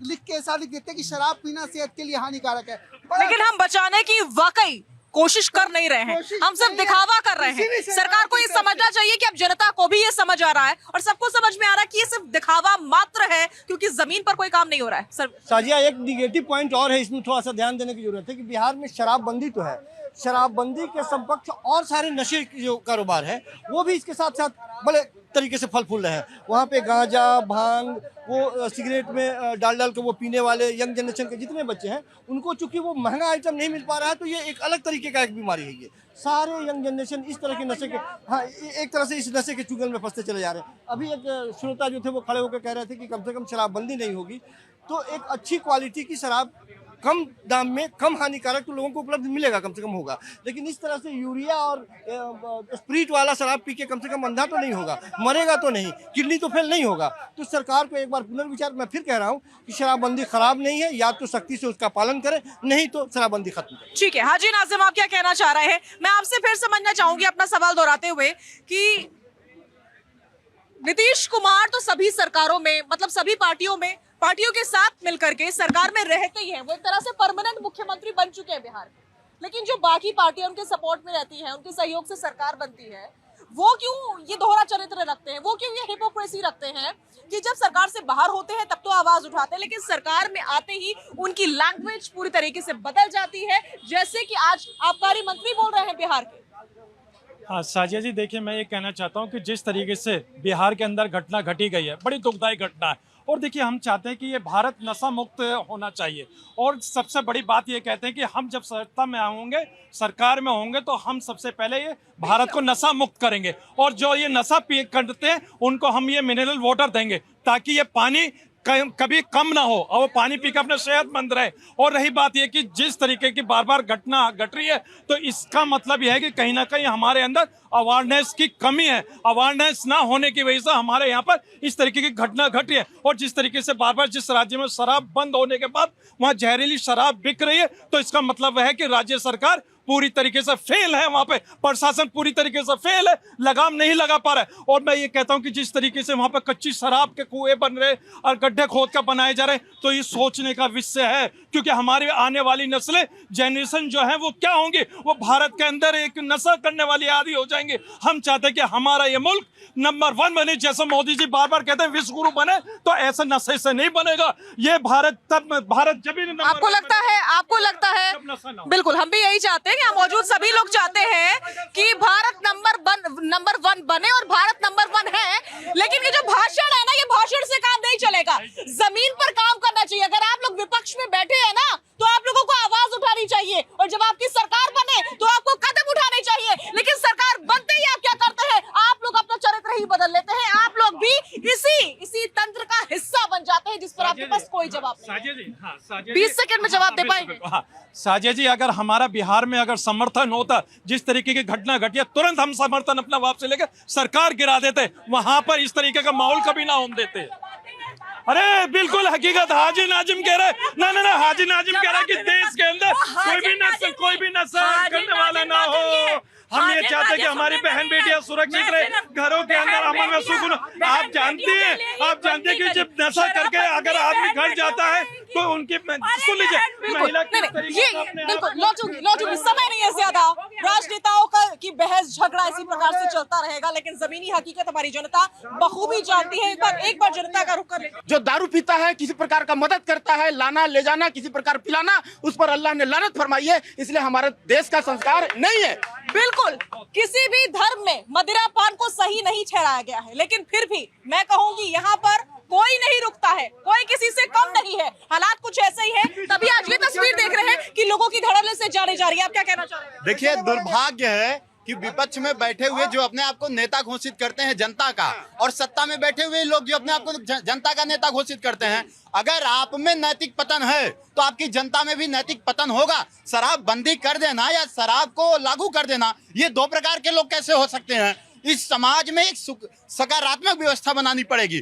लिख के ऐसा लिख देते हैं कि शराब पीना सेहत के लिए हानिकारक है, लेकिन हम बचाने की वाकई कोशिश कर नहीं रहे हैं, हम सिर्फ दिखावा कर रहे हैं। सरकार को ये समझना चाहिए कि अब जनता को भी ये समझ आ रहा है और सबको समझ में आ रहा है कि ये सिर्फ दिखावा मात्र है, क्योंकि जमीन पर कोई काम नहीं हो रहा है। सर साजिया, एक निगेटिव पॉइंट और है, इसमें थोड़ा सा ध्यान देने की जरूरत है कि बिहार में शराबबंदी तो है, शराबबंदी के समकक्ष और सारे नशे के जो कारोबार है वो भी इसके साथ साथ बड़े तरीके से फल फूल रहे हैं। वहाँ पे गांजा, भांग, वो सिगरेट में डाल के वो पीने वाले यंग जनरेशन के जितने बच्चे हैं उनको चूंकि वो महंगा आइटम नहीं मिल पा रहा है, तो ये एक अलग तरीके का एक बीमारी है। ये सारे यंग जनरेशन इस तरह के नशे के, हाँ, एक तरह से इस नशे के चुगल में फंसते चले जा रहे हैं। अभी एक श्रोता जो थे वो खड़े होकर कह रहे थे कि कम से कम शराबबंदी नहीं होगी तो एक अच्छी क्वालिटी की शराब कम दाम में, कम हानिकारक तो लोगों को उपलब्ध मिलेगा, कम से कम होगा। लेकिन इस तरह से यूरिया और स्प्रीट वाला शराब पी के कम से कम अंधा तो नहीं होगा, मरेगा तो नहीं, किडनी तो फेल नहीं होगा। तो सरकार को एक बार पुनर्विचार, मैं फिर कह रहा हूँ कि शराबबंदी खराब नहीं है, या तो सख्ती से उसका पालन करें, नहीं तो शराबबंदी खत्म करें। ठीक है, हाजी नाजिम, आप क्या कहना चाह रहे हैं? मैं आपसे फिर समझना चाहूंगी अपना सवाल दोहराते हुए कि नीतीश कुमार तो सभी सरकारों में, मतलब सभी पार्टियों के साथ मिलकर के सरकार में रहते ही हैं, वो एक तरह से परमानेंट मुख्यमंत्री बन चुके हैं बिहार में। लेकिन जो बाकी पार्टियां उनके सपोर्ट में रहती हैं, उनके सहयोग से सरकार बनती है, वो क्यों ये दोहरा चरित्र रखते हैं, वो क्यों ये हिपोक्रेसी रखते हैं कि जब सरकार से बाहर होते हैं तब तो आवाज उठाते हैं, लेकिन सरकार में आते ही उनकी लैंग्वेज पूरी तरीके से बदल जाती है, जैसे कि आज आबकारी मंत्री बोल रहे हैं बिहार के। हाँ साजिया जी, देखिए मैं ये कहना चाहता हूँ कि जिस तरीके से बिहार के अंदर घटना घटी गई है, बड़ी दुखदायी घटना है। और देखिए, हम चाहते हैं कि ये भारत नशा मुक्त होना चाहिए, और सबसे बड़ी बात ये कहते हैं कि हम जब सत्ता में होंगे, सरकार में होंगे, तो हम सबसे पहले ये भारत को नशा मुक्त करेंगे, और जो ये नशा पी करते हैं उनको हम ये मिनरल वाटर देंगे ताकि ये पानी कभी कम ना हो और वो पानी पी के अपने सेहतमंद रहे। और रही बात ये कि जिस तरीके की बार बार घटना घट रही है, तो इसका मतलब यह है कि कहीं ना कहीं हमारे अंदर अवेयरनेस की कमी है। अवेयरनेस ना होने की वजह से हमारे यहाँ पर इस तरीके की घटना घट रही है। और जिस तरीके से बार बार जिस राज्य में शराब बंद होने के बाद वहाँ जहरीली शराब बिक रही है, तो इसका मतलब है कि राज्य सरकार पूरी तरीके से फेल है, वहां पे प्रशासन पूरी तरीके से फेल है, लगाम नहीं लगा पा रहा है। और मैं ये कहता हूं कि जिस तरीके से वहां पे कच्ची शराब के कुएं बन रहे और गड्ढे खोद कर बनाए जा रहे, तो ये सोचने का विषय है, क्योंकि हमारी आने वाली नस्लें, जनरेशन जो है वो क्या होंगे, वो भारत के अंदर एक नशा करने वाली आदि हो जाएंगे। हम चाहते हैं कि हमारा ये मुल्क नंबर 1 बने, जैसे मोदी जी बार बार कहते हैं विश्व गुरु बने, तो ऐसे नशे से नहीं बनेगा ये भारत। तब भारत जब भी आपको लगता है बिल्कुल, हम भी यही चाहते हैं कि यहाँ मौजूद सभी लोग चाहते हैं कि भारत नंबर 1 बने, और भारत नंबर 1 है। लेकिन ये जो भाषण है ना, ये भाषण से काम नहीं चलेगा, जमीन पर काम करना चाहिए। अगर आप लोग विपक्ष में बैठे हैं ना, तो आप लोगों को आवाज उठानी चाहिए, और जब आपकी सरकार बने तो आपको कदम उठाने चाहिए। लेकिन सरकार बनते ही आप क्या करते हैं, आप लोग अपना चरित्र ही बदल लेते हैं। आप लोग भी इसी तंत्र का हिस्सा बन जाते हैं, जिस पर आपके पास कोई जवाब नहीं। 20 सेकंड में जवाब दे पाएंगे? साजिया जी, अगर हमारा बिहार में अगर समर्थन होता, जिस तरीके की घटना घटी है, तुरंत हम समर्थन अपना वापस लेकर सरकार गिरा देते, वहां पर इस तरीके का माहौल कभी ना होने देते। अरे बिल्कुल हकीकत, हाजी नाजिम कह रहे, ना हाजी नाजिम कह रहा है कि देश के अंदर कोई भी नशा करने वाला ना हो। हम ये चाहते हैं कि हमारी बहन बेटियां सुरक्षित रहे, घरों के अंदर अमन में सुकून। आप जानते हैं कि जब नशा करके अगर आदमी घर जाता है तो उनकी, सुन लीजिए, महिला बिल्कुल लौटूंगी, समय नहीं है ज्यादा। राजनेताओं की बहस झगड़ा इसी प्रकार से चलता रहेगा, लेकिन जमीनी हकीकत हमारी जनता बखूबी जानती है। एक बार जनता का रुख कर, जो दारू पीता है, किसी प्रकार का मदद करता है, लाना ले जाना, किसी प्रकार पिलाना, उस पर अल्लाह ने लानत फरमाई है। इसलिए हमारे देश का संस्कार नहीं है। बिल्कुल, किसी भी धर्म में मदिरा पान को सही नहीं ठहराया गया है, लेकिन फिर भी मैं कहूंगी यहाँ पर कोई नहीं रुकता है, कोई किसी से कम नहीं है। हालात कुछ ऐसे ही है, तभी आज ये तस्वीर देख रहे हैं कि लोगों की धड़ल्ले से जाने जा रही है। आप क्या कहना चाह रहे हैं? देखिए, दुर्भाग्य है कि विपक्ष में बैठे हुए जो अपने आप को नेता घोषित करते हैं जनता का, और सत्ता में बैठे हुए लोग जो अपने आप को जनता का नेता घोषित करते हैं, अगर आप में नैतिक पतन है तो आपकी जनता में भी नैतिक पतन होगा। शराब बंदी कर देना या शराब को लागू कर देना, ये 2 प्रकार के लोग कैसे हो सकते हैं? इस समाज में एक सकारात्मक व्यवस्था बनानी पड़ेगी।